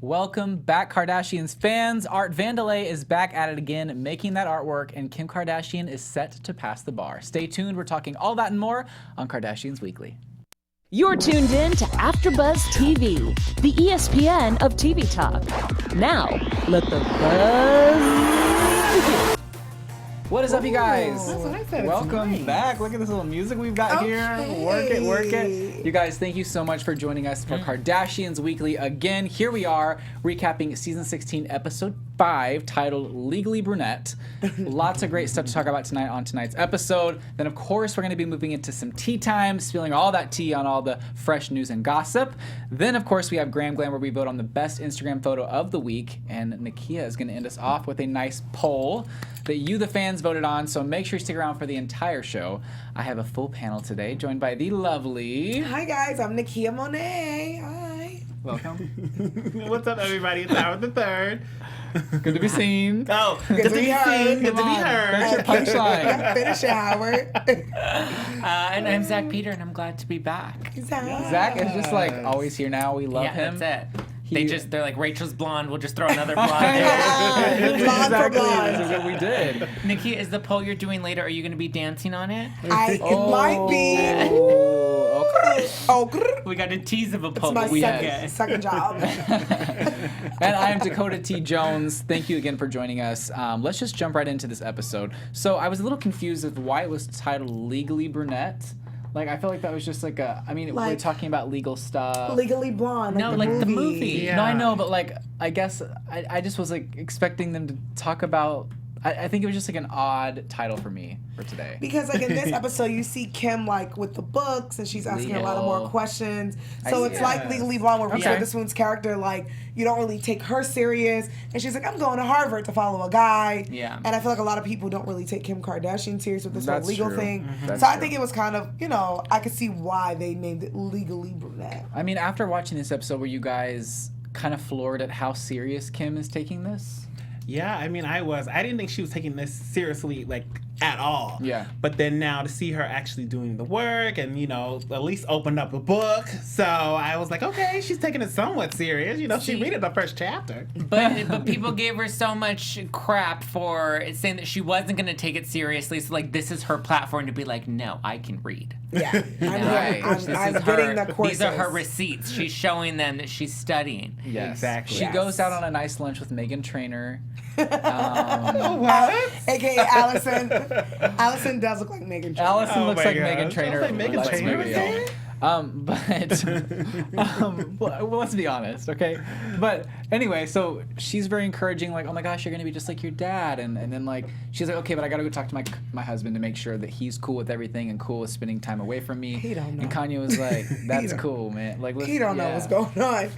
Welcome back, Kardashians fans. Art Vandelay is back at it again, making that artwork, and Kim Kardashian is set to pass the bar. Stay tuned. We're talking all that and more on Kardashians Weekly. You're tuned in to AfterBuzz TV, the ESPN of TV talk. Now, let the buzz begin. What is up, you guys? That's what I said. Welcome back. Look at this little music we've got here. Work it. You guys, thank you so much for joining us for Kardashians Weekly again. Here we are, recapping season 16, episode 5, titled Legally Brunette. Lots of great stuff to talk about tonight on tonight's episode. Then, of course, we're going to be moving into some tea time, spilling all that tea on all the fresh news and gossip. Then, of course, we have Glam, where we vote on the best Instagram photo of the week. And Nakia is going to end us off with a nice poll that you, the fans, voted on. So make sure you stick around for the entire show. I have a full panel today, joined by the lovely... Hi, guys. I'm Nakia Monet. Hi. Welcome. What's up, everybody? It's Howard the Third. Good to be seen. Oh, good to be seen. Good to be heard. That's your punchline. Finish it, Howard. And I'm Zach Peter, and I'm glad to be back. Zach is just like always here now. We love him. That's it. They're like, Rachel's blonde, we'll just throw another blonde in. Blonde for blonde. That's what we did. Nikki, is the poll you're doing later, are you going to be dancing on it? It might be. Okay. We got a tease of a poll. It's my get. second job. And I am Dakota T. Jones. Thank you again for joining us. Let's just jump right into this episode. So I was a little confused with why it was titled Legally Brunette. Like, I feel like that was just like we're talking about legal stuff. Legally Blonde. No, like the movie. Yeah. No, I know, but like, I guess I just was like expecting them to talk about. I think it was just like an odd title for me for today. Because like in this episode, you see Kim like with the books, and she's asking a lot of more questions. So it's like Legally Blonde, where we saw this one's character like you don't really take her serious, and she's like, I'm going to Harvard to follow a guy. Yeah. And I feel like a lot of people don't really take Kim Kardashian serious with this whole legal thing. That's so I think it was kind of I could see why they named it Legally Brunette. I mean, after watching this episode, were you guys kind of floored at how serious Kim is taking this? Yeah, I mean, I was. I didn't think she was taking this seriously, like, at all. Yeah. But then now to see her actually doing the work and, at least open up a book. So I was like, okay, she's taking it somewhat serious. She read it the first chapter. But people gave her so much crap for saying that she wasn't going to take it seriously. So, like, this is her platform to be like, no, I can read. Yeah. I'm This getting the courses. These are her receipts. She's showing them that she's studying. Yes. Exactly. She goes out on a nice lunch with Meghan Trainor. What? AKA Allison. Allison does look like Meghan Trainor. Allison looks like gosh. Meghan Trainor. Looks like Meghan Let's Trainor, be real. okay? Well, let's be honest, okay? But anyway, so she's very encouraging, like, oh my gosh, you're gonna be just like your dad, and then like she's like, okay, but I gotta go talk to my husband to make sure that he's cool with everything and cool with spending time away from me. He don't know. And Kanye was like, that's cool, man. Like, He don't know what's going on.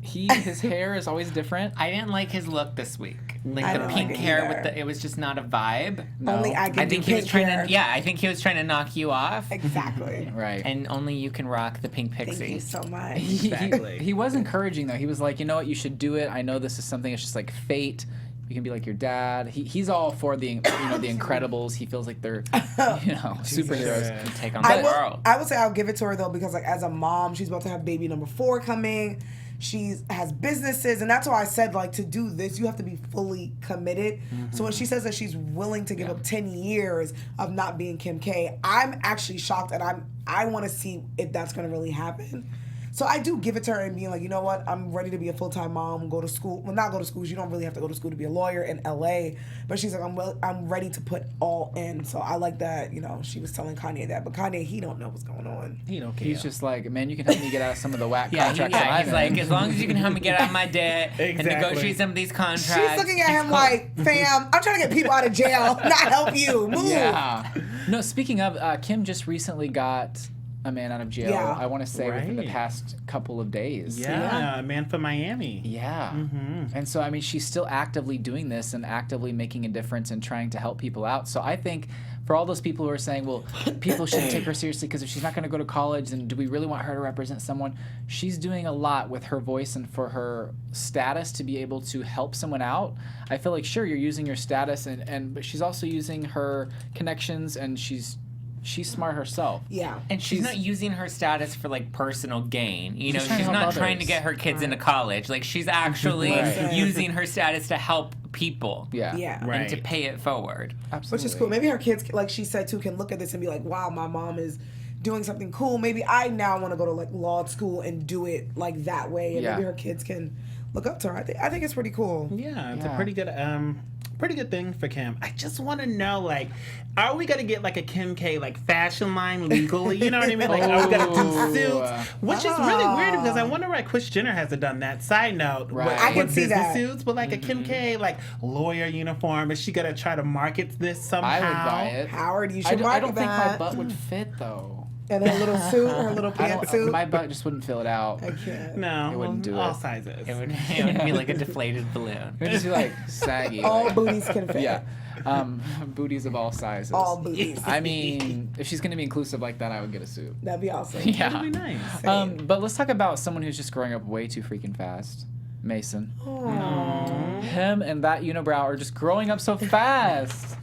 His hair is always different. I didn't like his look this week. Like I the don't pink like it hair either. with it was just not a vibe. No. Only I can I think do he was pink trying hair. to I think he was trying to knock you off. Exactly. Right. And only you can rock the pink pixie. Thank you so much. Exactly. He was encouraging though. He was like, you know what, you should do it. I know this is something that's just like fate. You can be like your dad. He's all for the the Incredibles. He feels like they're superheroes. Yeah. Take on the world. I would say I'll give it to her though, because like as a mom, she's about to have baby number 4 coming. She has businesses, and that's why I said, like, to do this, you have to be fully committed. Mm-hmm. So when she says that she's willing to give up 10 years of not being Kim K, I'm actually shocked, and I want to see if that's going to really happen. So I do give it to her and being like, you know what, I'm ready to be a full-time mom, go to school. Well, not go to school. You don't really have to go to school to be a lawyer in L.A. But she's like, I'm ready to put all in. So I like that, she was telling Kanye that. But Kanye, he don't know what's going on. He don't care. He's just like, man, you can help me get out of some of the whack contracts that I'm he's in. like, as long as you can help me get out of my debt and Exactly. negotiate some of these contracts. She's looking at him cool. like, fam, I'm trying to get people out of jail, not help you. Move. Yeah. No, speaking of, Kim just recently got a man out of jail, Yeah. I want to say within the Right. past couple of days. Yeah, a man from Miami. Yeah. Mm-hmm. And so, I mean, she's still actively doing this and actively making a difference and trying to help people out. So I think for all those people who are saying, well, people shouldn't take her seriously because if she's not going to go to college, then do we really want her to represent someone? She's doing a lot with her voice and for her status to be able to help someone out. I feel like, sure, you're using your status, but she's also using her connections, and she's she's smart herself. Yeah. And she's not using her status for like personal gain. You know, She's trying she's to help not trying to others. get her kids into college. Like she's actually Right. using her status to help people. Yeah. Yeah. Right. And to pay it forward. Absolutely. Which is cool. Maybe her kids, like she said too, can look at this and be like, wow, my mom is doing something cool. Maybe I now want to go to like law school and do it like that way. And Yeah. maybe her kids can look up to her. I think it's pretty cool. Yeah, it's Yeah. a pretty good thing for Kim. I just want to know, like, are we gonna get like a Kim K like fashion line legally? You know what I mean? Like, are we gonna Ooh. do suits? Which is really weird because I wonder why Kris Jenner hasn't done that. Side note, Right. I can with see business that. suits, but like a Kim K like lawyer uniform. Is she gonna try to market this somehow? I would buy it. Howard, you should I market don't think my that. butt would fit though. And her little suit, her little I don't, pantsuit. my butt just wouldn't fill it out. I can't. No, It wouldn't do all it. sizes. It would be like a deflated balloon. It would just be like saggy. All like- booties can fit. Yeah. Booties of all sizes. All booties. I mean, if she's gonna be inclusive like that, I would get a suit. That'd be awesome. Yeah. That'd be nice. But let's talk about someone who's just growing up way too freaking fast. Mason. Him and that unibrow are just growing up so fast.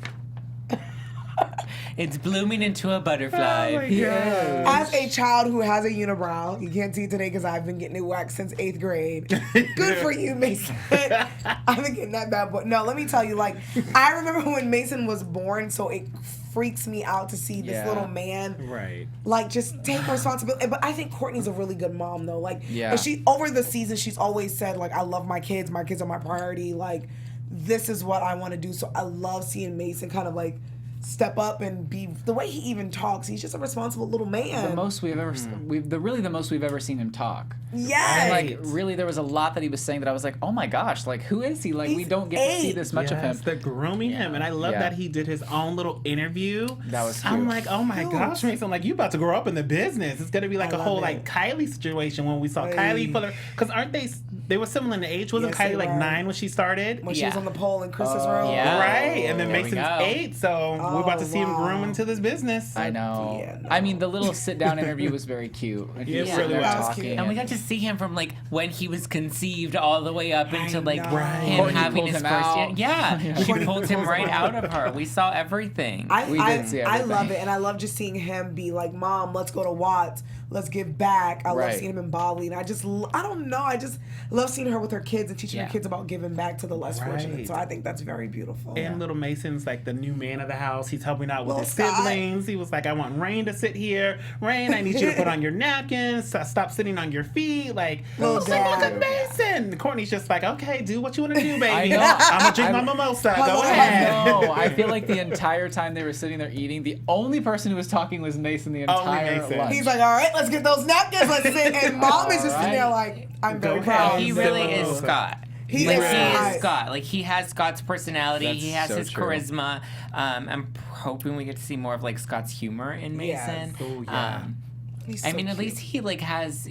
It's blooming into a butterfly. Oh my God. As a child who has a unibrow, you can't see it today because I've been getting it waxed since 8th grade. Good for you, Mason. I've been getting that bad boy. No, let me tell you, like, I remember when Mason was born, so it freaks me out to see this Yeah. little man, Right. like, just take responsibility. But I think Kourtney's a really good mom, though. Like, Yeah. and she, over the season, she's always said, like, I love my kids are my priority. Like, this is what I want to do. So I love seeing Mason kind of, like, step up and be the way he even talks. He's just a responsible little man. The most we've ever, the most we've ever seen him talk. Yes. And like, really, there was a lot that he was saying that I was like, oh my gosh, like, who is he? Like, we He's don't get to see 8. this much of him. They're grooming him, and I love Yeah. that he did his own little interview. That was I'm cute. like, oh my Cute. gosh, Mason, like you about to grow up in the business. It's gonna be like I a whole love like it. Kylie situation when we saw Hey. Kylie Fuller, because aren't they were similar in age? Wasn't Yes, they Kylie like were. 9 when she started? when she was Yeah. on the pole in Chris's Oh, room. yeah. Right, and then There we Mason's go. 8, so we're about to see him wow. groom into this business. I know. Yeah, no. I mean, the little sit-down interview was very cute. And he Yeah, was it sitting really there was. That was talking. cute. And we got to see him from like when he was conceived all the way up into like know. Right. him Kourtney having pulled his him first out. Yeah, she Kourtney pulled him pulls right him out out. of her. We saw everything. We did see I everything. love it, and I love just seeing him be like, "Mom, let's go to Watts. Let's give back." I love Right. seeing him in Bali, and I don't know, I just love seeing her with her kids and teaching Yeah. her kids about giving back to the less fortunate. Right. So I think that's very beautiful. And little Mason's like the new man of the house. He's helping out with Little his Scott. siblings. He was like, I want Rain to sit here. Rain, I need you to put on your napkins. Stop sitting on your feet. Like, Little look at dad. Mason. Courtney's just like, okay, do what you want to do, I baby. know. I'm going to drink my I'm- mimosa. Come Go on. ahead. No, I feel like the entire time they were sitting there eating, the only person who was talking was Mason the Only entire Mason. lunch. He's like, "All right, let's get those napkins. Let's sit." And Mom is just sitting there like, "I'm very Go proud." ahead. He Sip really on is those. Scott. He Like, is he Scott. is Scott. Like he has Scott's personality. That's he has so his true. charisma. I'm hoping we get to see more of like Scott's humor in Mason. Yes. Oh, yeah. He's I so mean, at cute. least he like has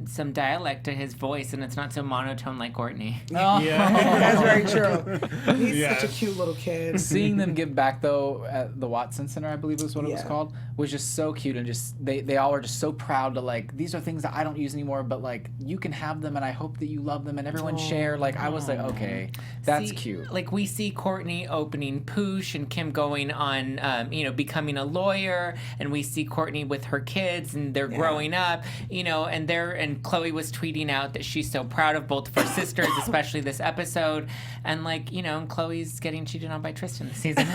some dialect to his voice, and it's not so monotone like Kourtney. Oh. That's very true. He's Yes. such a cute little kid. Seeing them give back though at the Watson Center, I believe was what it was Yeah. called, was just so cute, and just they all were just so proud to like, these are things that I don't use anymore, but like you can have them, and I hope that you love them, and everyone share. Like I was like, okay, that's See, cute. Like we see Kourtney opening Poosh and Kim going on, becoming a lawyer, and we see Kourtney with her kids, and they're growing up, and Khloe was tweeting out that she's so proud of both of her sisters, especially this episode, and and Khloe's getting cheated on by Tristan this season.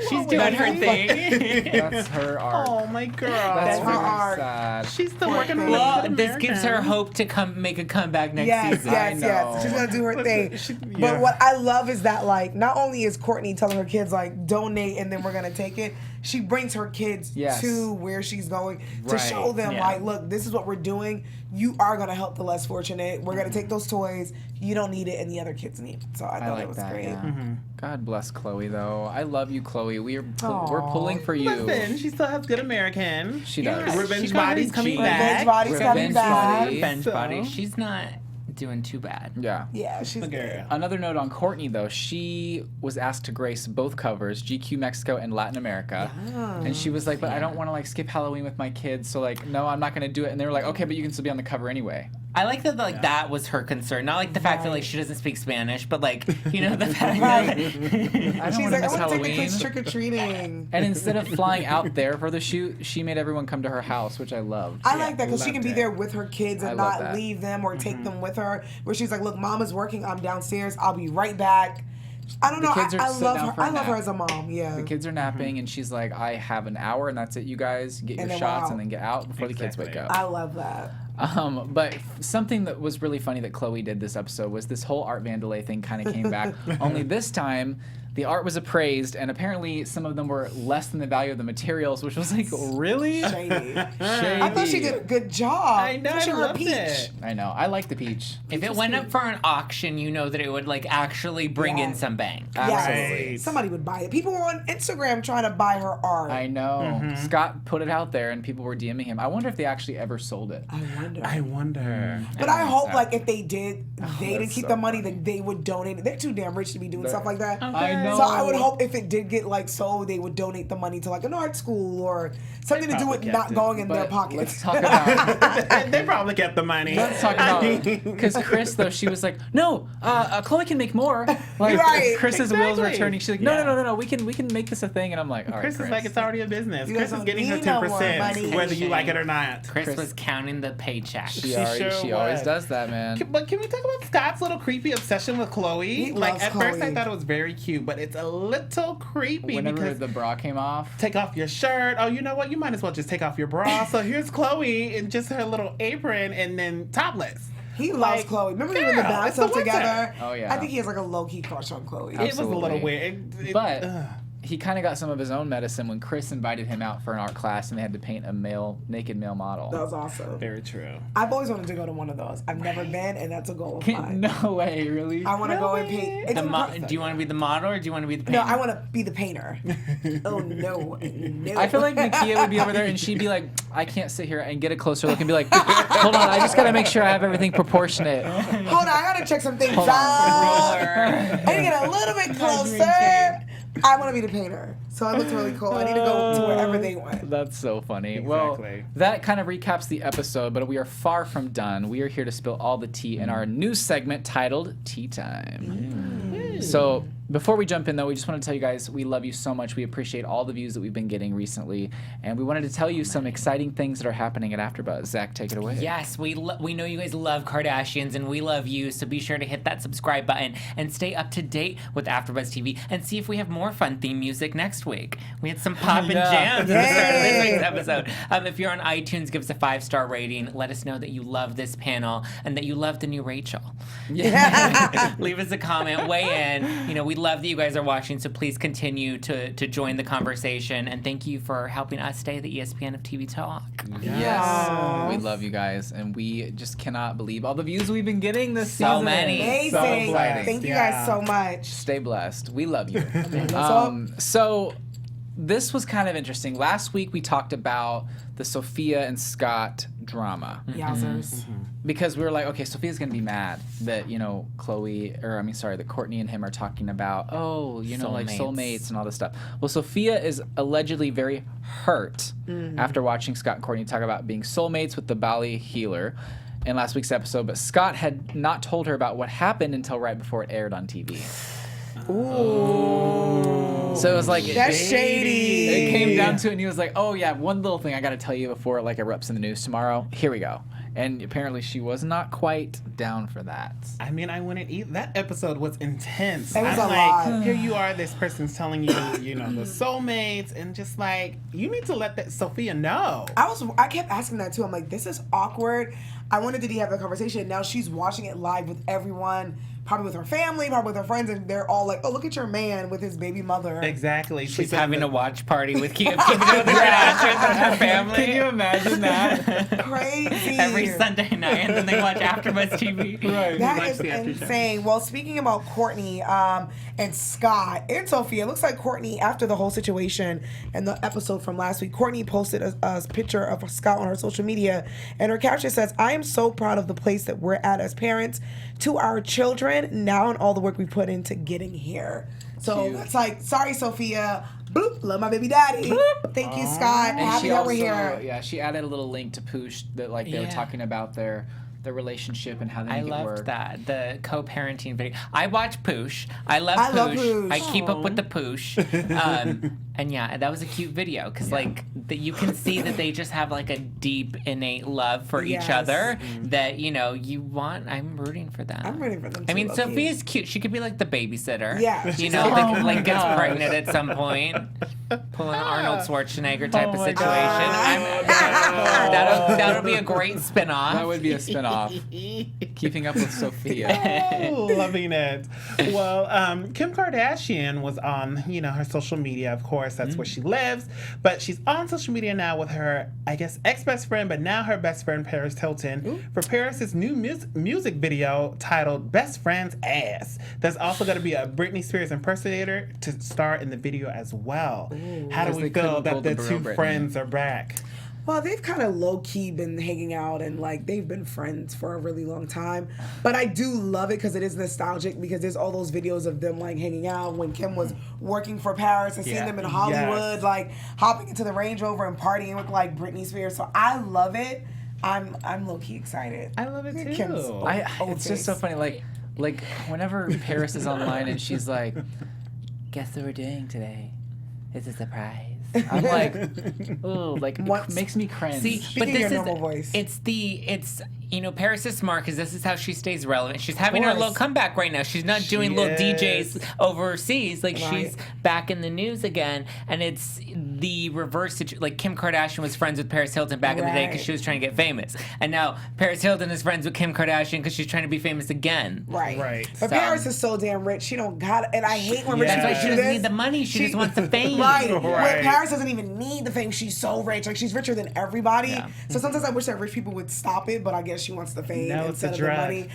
She's doing her thing. That's her arc. Oh, my girl. That's her really arc. sad. She's still working on Well, it. this gives her hope to make a comeback next Yes, season. yes, I yes. know. She's gonna do her thing. yeah. But what I love is that like not only is Kourtney telling her kids like donate and then we're gonna take it, she brings her kids Yes. to where she's going to Right. show them Yeah. like, look, this is what we're doing. You are gonna help the less fortunate. We're gonna take those toys. You don't need it, and the other kids need it. So I I thought like it was that. great. Yeah. God bless Khloe though. I love you, Khloe. We're pulling for you. Listen, she still has good American. She does. Yeah, Revenge she got Body's her coming G. back. Revenge Body's coming Revenge back. Body. Revenge So- body. She's not doing too bad. Yeah. Yeah, she's Girl. good. Another note on Kourtney, though, she was asked to grace both covers, GQ Mexico and Latin America. And she was like, but I don't want to, like, skip Halloween with my kids, so, like, no, I'm not going to do it. And they were like, okay, but you can still be on the cover anyway. I like that that was her concern. Not like the fact that like she doesn't speak Spanish, but like, you know, the fact I that don't She's want to like, miss I want to take the Halloween. kids trick-or-treating. And instead of flying out there for the shoot, she made everyone come to her house, which I loved. I like that because she loved can be it. there with her kids and I love not that. leave them or take them with her. Where she's like, look, mama's working. I'm downstairs. I'll be right back. I don't know. kids are I sitting love down her. for a I love her nap. as a mom. Yeah. The kids are napping, and she's like, I have an hour, and that's it, you guys. Get And your then we're shots, out. and then get out before the kids Exactly. wake up. I love that. But something that was really funny that Khloe did this episode was this whole art vandalay thing kind of came back. Only this time, the art was appraised, and apparently some of them were less than the value of the materials, which was like, really? Shady. Shady. I thought she did a good job. I know, Especially I her loved peach. it. I know. I like the peach. if it went up for an auction, you know that it would like actually bring in Yeah. some bank. Yes. Absolutely. Somebody would buy it. People were on Instagram trying to buy her art. I know. Scott put it out there, and people were DMing him. I wonder if they actually ever sold it. I wonder. But I don't hope, think so. like, if they did, they didn't that's keep so the money, funny. that they would donate it. They're too damn rich to be doing stuff like that. I know. So I would hope if it did get, like, sold, they would donate the money to, like, an art school or something to do with probably not kept it. going in their But pockets. let's talk about They probably kept the money. let's talk about because Chris though she was like no Khloe can make more like Right. Chris's wheels were Exactly. turning. She's like no Yeah. no we can make this a thing, and I'm like all right, Chris is like, it's already a business. You Chris guys is don't getting her need no more 10%, money. whether you like it or not. Chris was counting the paycheck. she sure always was. does that, man. But can we talk about Scott's little creepy obsession with Khloe? He Like, loves at first I Khloe. thought it was very cute, but it's a little creepy Whenever because the bra came off, take off your shirt. Oh, you know what? You might as well just take off your bra. So here's Khloe in just her little apron and then topless. He loves Like, Khloe. Remember they were in the girl, it's the bathtub winter. together? Oh, yeah. I think he has like a low-key crush on Khloe. It was a Absolutely. little weird. but ugh. he kind of got some of his own medicine when Chris invited him out for an art class, and they had to paint a naked male model. That was awesome. Very true. I've always wanted to go to one of those. I've never been, and that's a goal of mine. No way, really. I want to go and paint. It's Do you want to be the model or do you want to be the No, painter? I want to be the painter. Oh no, no. I feel like Nakia would be over there and she'd be like, I can't sit here and get a closer look and be like, hold on, I just gotta make sure I have everything proportionate. Hold on, I gotta check some things Hold out. on. I need to get a little bit closer. I want to be the painter, so it looks really cool. I need to go to wherever they went. That's so funny. Exactly. Well, that kind of recaps the episode, but we are far from done. We are here to spill all the tea in our news segment titled Tea Time. So before we jump in, though, we just want to tell you guys we love you so much. We appreciate all the views that we've been getting recently, and we wanted to tell you some exciting things that are happening at AfterBuzz. Zach, take it away. Yes, we know you guys love Kardashians, and we love you, so be sure to hit that subscribe button and stay up to date with AfterBuzz TV and see if we have more fun theme music next week. We had some poppin' jams at the start of this week's episode. If you're on iTunes, give us a 5-star rating. Let us know that you love this panel and that you love the new Rachel. Leave us a comment, weigh in. You know, we love that you guys are watching, so please continue to join the conversation, and thank you for helping us stay the ESPN of TV Talk. Yes. We love you guys, and we just cannot believe all the views we've been getting this So season. many. Amazing. So exciting. Thank you Yeah. guys so much. Stay blessed. We love you. So- So this was kind of interesting. Last week we talked about the Sophia and Scott drama Yowzers. because we were like, okay, Sophia's gonna be mad that that Kourtney and him are talking about like soulmates and all this stuff. Well, Sophia is allegedly very hurt after watching Scott and Kourtney talk about being soulmates with the Bali healer in last week's episode, but Scott had not told her about what happened until right before it aired on TV. Ooh. So it was like That's shady. It came down to it, and he was like, "Oh yeah, one little thing I got to tell you before it erupts in the news tomorrow. Here we go." And apparently, she was not quite down for that. I mean, I wouldn't eat. That episode was intense. It was I'm a like, lot. here you are, this person's telling you, the soulmates, and just like, you need to let that Sophia know. I kept asking that too. I'm like, this is awkward. I wanted to have a conversation. Now she's watching it live with everyone, probably with her family, probably with her friends, and they're all like, "Oh, look at your man with his baby mother." Exactly. She's having a watch party with Keeping Up with the Kardashians and her family. Can you imagine that? Crazy. Every Sunday night, and then they watch AfterBuzz TV. Right. That Watch is the after show. insane. Well, speaking about Kourtney and Scott and Sophia, it looks like Kourtney, after the whole situation and the episode from last week, Kourtney posted a picture of Scott on her social media, and her caption says, "I am so proud of the place that we're at as parents, to our children now, and all the work we put into getting here." So Cute. that's like, sorry, Sophia. Boop, love my baby daddy. Boop. Thank you, Scott. And Happy she that also, we're here. she added a little link to Poosh that they were Yeah. talking about their the relationship and how they I make it work. loved that. The co-parenting video. I watch Poosh. I love love Poosh. Poosh. I keep up with the Poosh. And yeah, that was a cute video because you can see that they just have like a deep innate love for each other that you want. I'm rooting for them. I'm rooting for them too, I mean, low-key. Sophia's cute. She could be like the babysitter. Yeah. Like gets pregnant at some point, pull an Arnold Schwarzenegger type of situation. That'll be a great spinoff. That would be a spinoff. Keeping Up with Sophia. Oh, loving it. Well, Kim Kardashian was on, her social media, of course. That's where she lives. But she's on social media now with her, I guess, ex-best friend, but now her best friend, Paris Hilton, for Paris's new music video titled Best Friend's Ass. There's also going to be a Britney Spears impersonator to star in the video as well. How do Because we they feel couldn't that pull the the two Britney. friends are back? Well, they've kind of low-key been hanging out and, they've been friends for a really long time. But I do love it because it is nostalgic because there's all those videos of them, hanging out when Kim was working for Paris and seeing them in Hollywood, hopping into the Range Rover and partying with, Britney Spears. So I love it. I'm low-key excited. I love it, too. Kim's It's just so funny. Like whenever Paris is online and she's like, "Guess what we're doing today? It's a surprise." I'm like, ooh, it makes me cringe. See, Speaking but your this normal is voice. Paris is smart because this is how she stays relevant. She's having her course. little comeback right now. She's not doing little DJs overseas. She's back in the news again, and it's the reverse. Kim Kardashian was friends with Paris Hilton back in the day because she was trying to get famous, and now Paris Hilton is friends with Kim Kardashian because she's trying to be famous again. Right. But Paris is so damn rich. She don't got it. And I hate when rich That's people why she do doesn't this. need the money. She just wants the fame. Right. Right. When Paris doesn't even need the fame. She's so rich. She's richer than everybody. Yeah. So sometimes I wish that rich people would stop it, but I guess she wants the fame No, it's instead a of the drug. money.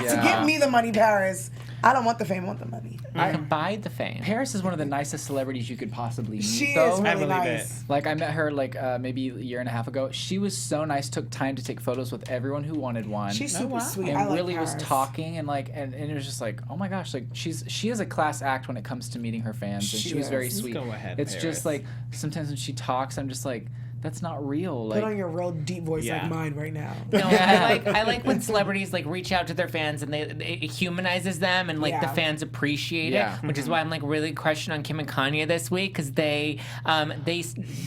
To give me the money, Paris. I don't want the fame. I want the money. I can buy the fame. Paris is one of the nicest celebrities you could possibly meet. She though. is I really believe nice. Like I met her maybe a year and a half ago. She was so nice. Took time to take photos with everyone who wanted one. She's super sweet. and I like really was Paris. talking and and it was just like, oh my gosh, she has a class act when it comes to meeting her fans, and she was very is. sweet. Go ahead, it's Paris. just sometimes when she talks, I'm just like, that's not real. Put on your real deep voice Yeah. like mine right now. No, I like when celebrities reach out to their fans and it humanizes them and the Yeah. fans appreciate Yeah. it, which is why I'm really crushing on Kim and Kanye this week because they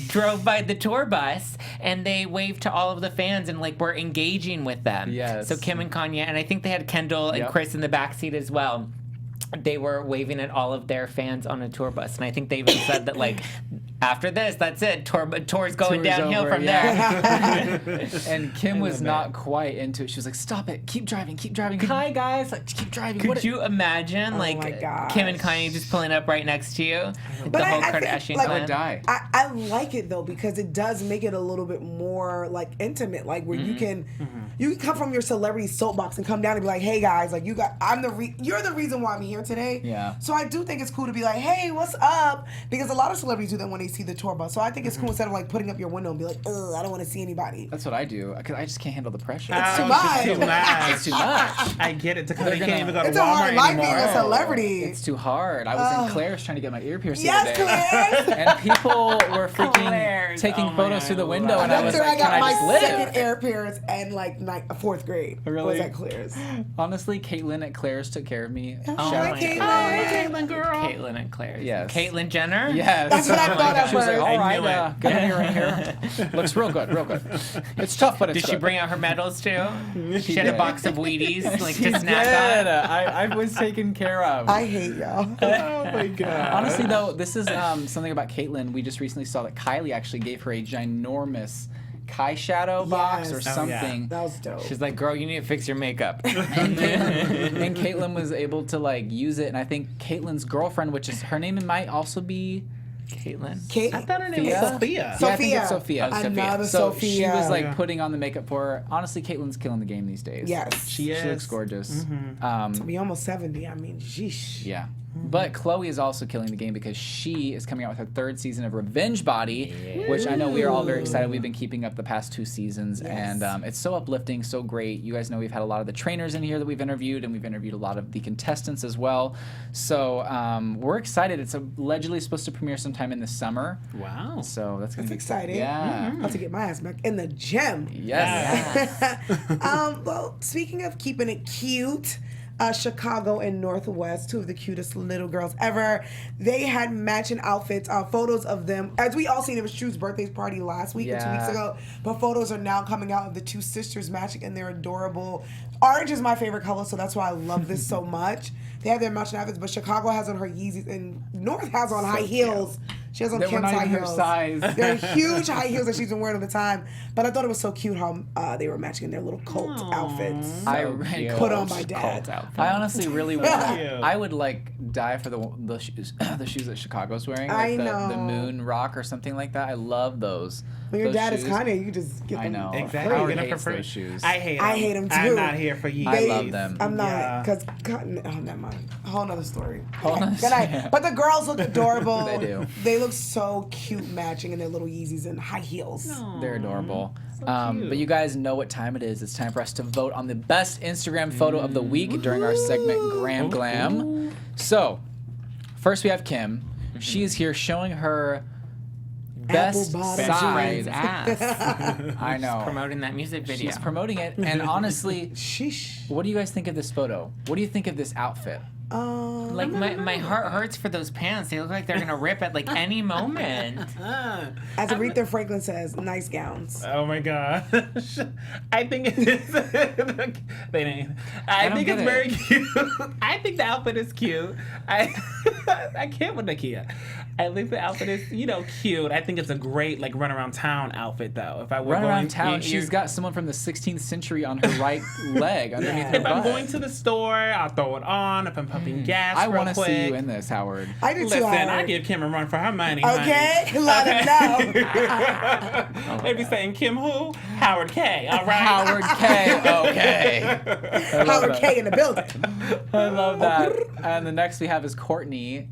drove by the tour bus and they waved to all of the fans and were engaging with them. Yes. So Kim and Kanye, and I think they had Kendall and Yep. Chris in the backseat as well. They were waving at all of their fans on a tour bus, and I think they even said that after this, that's it. Tour's going Tour's downhill over, from yeah. there. And Kim was love not it. quite into it. She was like, stop it, keep driving. Hi guys, keep driving. Could you imagine my gosh. Kim and Kanye just pulling up right next to you? But The whole I think, Kardashian like, I clan. would die. I like it though because it does make it a little bit more intimate, where you can come from your celebrity soapbox and come down and be like, hey guys, you're the reason why I'm here today. Yeah. So I do think it's cool to be like, hey, what's up? Because a lot of celebrities do that when they see the tour bus. So I think it's cool instead of putting up your window and be like, ugh, I don't want to see anybody. That's what I do because I just can't handle the pressure. too Oh, much. Too much. It's too much. I get it. Dakota, you They're can't even go to It's a hard Walmart life anymore. being a celebrity. It's too hard. I was in Claire's trying to get my ear pierced the Yes, other day. Claire. And people were freaking Claire's. taking Oh my photos God, through the I window, love and I was After I like, got can I my just live? second ear pierced and fourth grade. Really? Was at Claire's. Honestly, Caitlyn at Claire's took care of me. Oh Shout my out to God. Caitlyn. Hey, Caitlyn, girl. Caitlyn and Claire. Yes. Caitlyn Jenner? Yes. That's what I thought at She was like, first. all I right, knew it. get in here, right here. Looks real good, real good. It's tough, but it's Did she good. bring out her medals too? She had a did. box of Wheaties She to did. snack on. I was taken care of. I hate y'all. Oh my God. Honestly, though, this is something about Caitlyn. We just recently saw that Kylie actually gave her a ginormous Kai shadow box or Yes. Oh, yeah. something. That was dope. She's like, girl, you need to fix your makeup. And Caitlyn was able to use it, and I think Caitlyn's girlfriend, which is her name, it might also be Caitlyn? Kate. I thought her name Sophia? was Sophia. Yeah, I think it's Sophia. Oh, Sophia. Another So Sophia. she was Yeah. putting on the makeup for her. Honestly, Caitlyn's killing the game these days. Yes. She is. She looks gorgeous. To be almost 70, I mean, sheesh. Yeah. But Khloe is also killing the game because she is coming out with her 3rd season of Revenge Body, which I know we are all very excited. We've been keeping up the past 2 seasons, and it's so uplifting, so great. You guys know we've had a lot of the trainers in here that we've interviewed, and we've interviewed a lot of the contestants as well. So we're excited. It's allegedly supposed to premiere sometime in the summer. Wow. So that's going to be exciting. Yeah. About to get my ass back in the gym. Yes. Well, speaking of keeping it cute, Chicago and Northwest, 2 of the cutest little girls ever. They had matching outfits, photos of them. As we all seen, it was True's birthday party last week or 2 weeks ago, but photos are now coming out of the 2 sisters matching, and they're adorable. Orange is my favorite color, so that's why I love this so much. They have their matching outfits, but Chicago has on her Yeezys, and North has on high heels. She has on Kim's high heels. Size. They're huge high heels that she's been wearing all the time. But I thought it was so cute how they were matching in their little cult outfits. Put on by Dad. I honestly really want. cute. I would die for the shoes that Chicago's wearing. I Like know. the Moon Rock or something like that. I love those. When your Those dad is shoes. Kanye, you can just get them. I know. Exactly. Howard You're gonna hates prefer those shoes. I hate them. I hate them too. I'm not here for Yeezys. I love them. I'm not, Yeah. because never mind. A whole nother story. Whole nother Good night. story. But the girls look adorable. They do. They look so cute matching in their little Yeezys and high heels. They're adorable. cute. But you guys know what time it is. It's time for us to vote on the best Instagram photo of the week during our segment Gram Glam. So, first we have Kim. She is here showing her best Apple bottom side. ass. I know. Promoting that music video. She's promoting it. And honestly, Sheesh. what do you guys think of this photo? What do you think of this outfit? Like my heart hurts for those pants. They look like they're gonna rip at like any moment. As Aretha Franklin says, nice gowns. Oh my gosh. I think it's they didn't. I don't think get it's it. very cute. I think the outfit is cute. I can't with Nakia. I think the outfit is, cute. I think it's a great like run around town outfit though. If I were Run going around town. She's got someone from the 16th century on her right leg underneath her If I'm butt. going to the store, I'll throw it on. If I'm pumping gas, I real want to quick. see you in this, Howard. I do too, Listen, Howard. I give Kim a run for her money. Okay? honey. Let him know. They be saying Kim who? Howard K. All right. Howard K. Okay. I love Howard that. K in the building. I love that. And the next we have is Kourtney.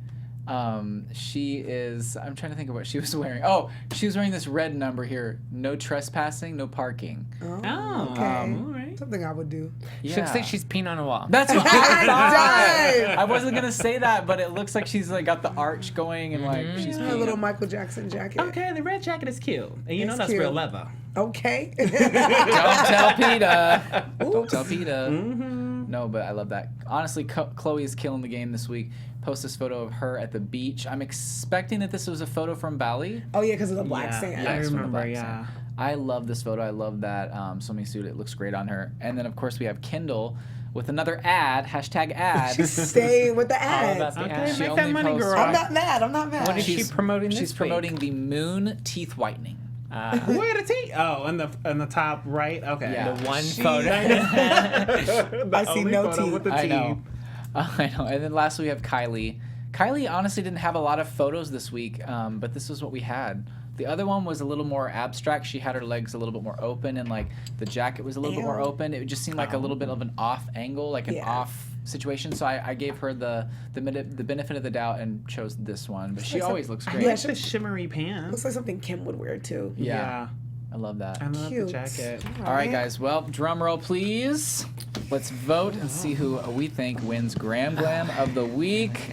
She is, I'm trying to think of what she was wearing. Oh, she was wearing this red number here. No trespassing, no parking. Oh, Okay. all right. Something I would do. She looks like she's peeing on a wall. That's what I thought. died. I wasn't gonna say that, but it looks like she's like got the arch going and like she's Her peeing. little Michael Jackson jacket. Okay, the red jacket is cute. And you know It's that's cute. real leather. Okay. Don't tell PETA. Don't Oops. tell PETA. No, but I love that. Honestly, Khloe is killing the game this week. Post this photo of her at the beach. I'm expecting that this was a photo from Bali. Oh, yeah, because of the black Yeah, sand. I Yes, from the remember, black yeah. sand. I love this photo. I love that swimming suit. It looks great on her. And then, of course, we have Kendall with another ad, hashtag ad. She's staying with the All ads. about the Okay, ass. She make that only money, posts- girl. I'm not mad. I'm not mad. What is she promoting this She's week? promoting the Moon Teeth Whitening. Where the tea? Oh, in the top right. Okay. Yeah. The one She- photo. The I see only no photo teeth. with the I teeth. know. I know. And then lastly, we have Kylie. Kylie honestly didn't have a lot of photos this week, but this was what we had. The other one was a little more abstract. She had her legs a little bit more open, and like the jacket was a little bit more Ew. open. It just seemed like a little bit of an off angle, like an Yeah. off situation. So I gave her the benefit of the doubt and chose this one. But she like always some- looks I great. like the shimmery pants. Looks like something Kim would wear, too. Yeah, I love that. I love Cute. the jacket. All right, guys. Well, drum roll, please. Let's vote and see who we think wins Gram Glam of the week.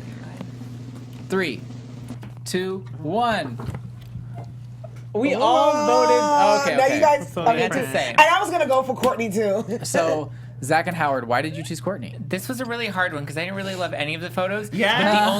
3, 2, 1. We all voted. Okay, Now okay. you guys. So Okay, different. too. And I was going to go for Kourtney, too. So, Zach and Howard, why did you choose Kourtney? This was a really hard one because I didn't really love any of the photos. Yeah. But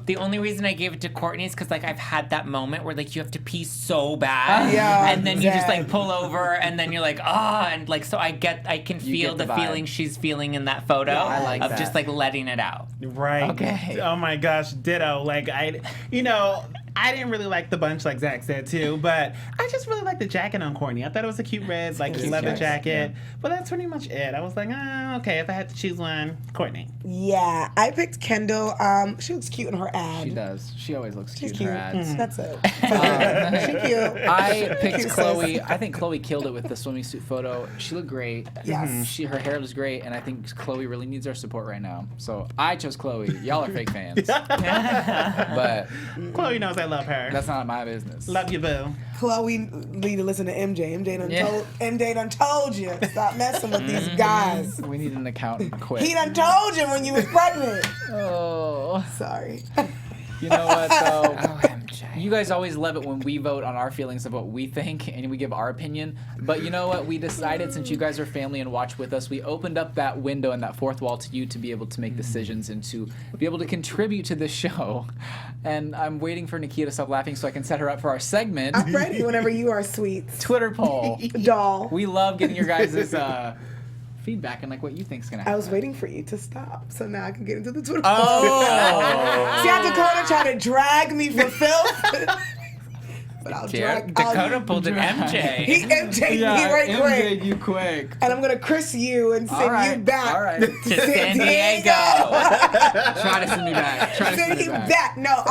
the only reason I gave it to Kourtney is because like I've had that moment where like you have to pee so bad, Yeah, and then you just like Zach. pull over, and then you're like and like so I can feel get the the vibe. feeling she's feeling in that photo I like of that. just like letting it out. Right. Okay. Oh my gosh, ditto. Like I didn't really like the bunch like Zach said too, but I just really like the jacket on Kourtney. I thought it was a cute red, like leather jacket. Yeah. But that's pretty much it. I was like, okay, if I had to choose one, Kourtney. Yeah, I picked Kendall. She looks cute in her ad. She does. She always looks cute She's in her ads. Mm-hmm. That's it. She's cute. I picked Khloe. I think Khloe killed it with the swimming suit photo. She looked great. Yes. Her hair was great, and I think Khloe really needs our support right now. So I chose Khloe. Y'all are fake fans. But Khloe knows I love her. That's not my business. Love you, boo. Khloe need to listen to MJ. MJ done told you. Stop messing with these guys. We need an accountant quick. He done told you when you was pregnant. Oh. Sorry. You know what, though? Oh, MJ. You guys always love it when we vote on our feelings of what we think and we give our opinion. But you know what? We decided, since you guys are family and watch with us, we opened up that window and that fourth wall to you to be able to make decisions and to be able to contribute to this show. And I'm waiting for Nakia to stop laughing so I can set her up for our segment. I'm ready whenever you are, sweet. Twitter poll. Doll. We love getting your guys' feedback and like what you think's gonna happen. I was waiting for you to stop, so now I can get into the Twitter. Oh. See how Dakota tried to drag me for filth? But I'll drag. Dakota pulled an MJ. He MJ'd me right quick. MJ'd you quick. And I'm gonna Chris you and send you back. All right. To San Diego. Try to send me back. Send you back. No,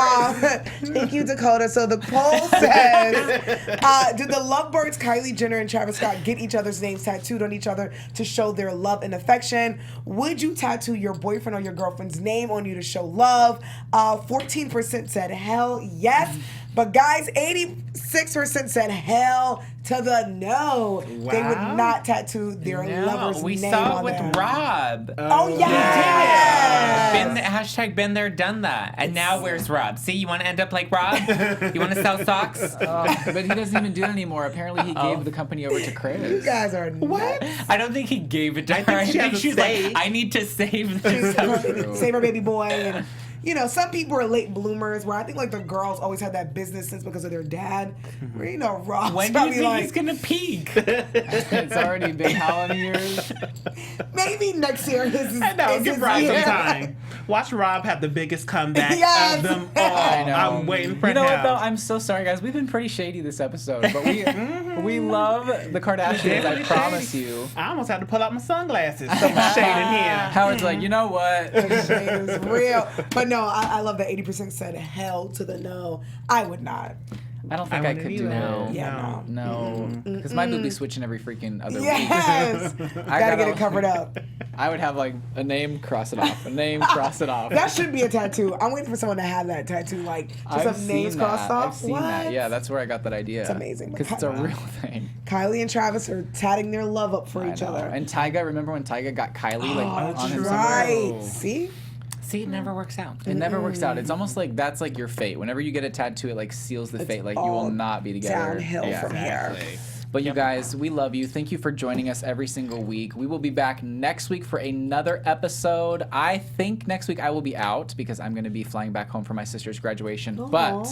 thank you, Dakota. So the poll says, did the lovebirds Kylie Jenner and Travis Scott get each other's names tattooed on each other to show their love and affection? Would you tattoo your boyfriend or your girlfriend's name on you to show love? 14% said hell yes. But guys, 86% said hell to the no. Wow. They would not tattoo their lover's we name saw it on with them. Rob. Oh, yeah. Hashtag been there, done that. And now where's Rob? See, you want to end up like Rob? You want to sell socks? But he doesn't even do it anymore. Apparently, he gave the company over to Chris. You guys are What? I don't think he gave it to her. I she think has a she's like, stake. I need to save this. Save her baby boy. And, you know, some people are late bloomers where I think like the girls always had that business sense because of their dad. Where, you know, Rob's When do you probably think like, he's going to peak? It's already been how many years? maybe next year his is I know, is give his Rob some year. time. Watch Rob have the biggest comeback Yes. of them all. I know. I'm waiting for You know him. what, though? I'm so sorry, guys. We've been pretty shady this episode, but we love the Kardashians, I promise you. I almost had to pull out my sunglasses. So much shade in here. Howard's like, you know what? The shade is real. But no, I love that 80% said hell to the no. I would not. I don't think I could do either. it. Yeah, No. Because my boob be switching every freaking other week. Yes. Gotta get it covered up. I would have like a name, cross it off. A name, cross it off. That should be a tattoo. I'm waiting for someone to have that tattoo, like just I've some names seen crossed that. off. I've seen What? that. Yeah, that's where I got that idea. It's amazing. Because it's a real thing. Kylie and Travis are tatting their love up for I each know. other. And Tyga, remember when Tyga got Kylie like on him right. somewhere? See? See, it never works out. It never works out. It's almost like that's like your fate. Whenever you get a tattoo, it like seals the fate. Like you will all not be together. downhill from here. But you guys, we love you. Thank you for joining us every single week. We will be back next week for another episode. I think next week I will be out because I'm going to be flying back home for my sister's graduation. But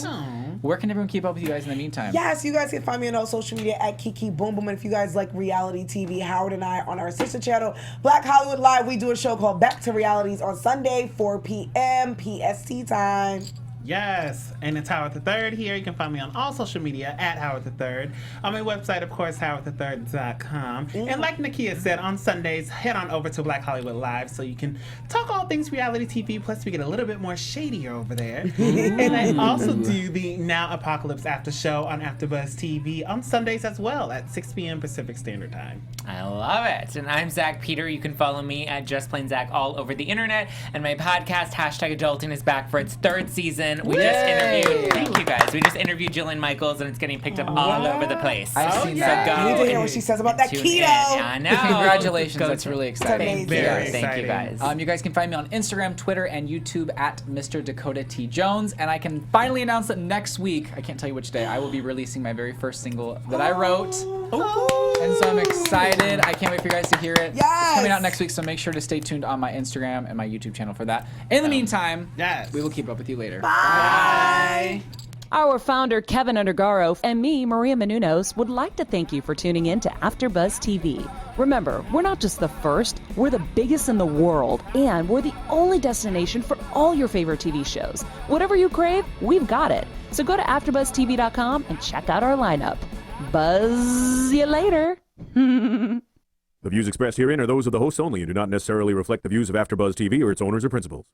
where can everyone keep up with you guys in the meantime? Yes, you guys can find me on all social media at Kiki Boom Boom. And if you guys like reality TV, Howard and I on our sister channel, Black Hollywood Live, we do a show called Back to Realities on Sunday, 4 p.m. PST time. Yes, and it's Howard the Third here. You can find me on all social media at Howard the Third. On my website, of course, howardthethird.com. And like Nakia said, on Sundays, head on over to Black Hollywood Live so you can talk all things reality TV. Plus, we get a little bit more shadier over there. And I also do the Now Apocalypse After Show on AfterBuzz TV on Sundays as well at 6 p.m. Pacific Standard Time. I love it. And I'm Zach Peter. You can follow me at Just Plain Zach all over the internet. And my podcast, #Adulting, is back for its third season. We just interviewed, thank you guys. We just interviewed Jillian Michaels, and it's getting picked up all over the place. I've seen You that. need to hear what she says about that tune keto. in. I know. Congratulations. Go That's to- really exciting. amazing. Very Thank you exciting. guys. You guys can find me on Instagram, Twitter, and YouTube at Mr. Dakota T. Jones. And I can finally announce that next week, I can't tell you which day, I will be releasing my very first single that I wrote. And so I'm excited. I can't wait for you guys to hear it. Yes. It's coming out next week, so make sure to stay tuned on my Instagram and my YouTube channel for that. In the meantime, Yes. we will keep up with you later. Bye. Our founder, Kevin Undergaro, and me, Maria Menounos, would like to thank you for tuning in to AfterBuzz TV. Remember, we're not just the first, we're the biggest in the world, and we're the only destination for all your favorite TV shows. Whatever you crave, we've got it. So go to AfterBuzzTV.com and check out our lineup. Buzz you later. The views expressed herein are those of the hosts only and do not necessarily reflect the views of AfterBuzz TV or its owners or principals.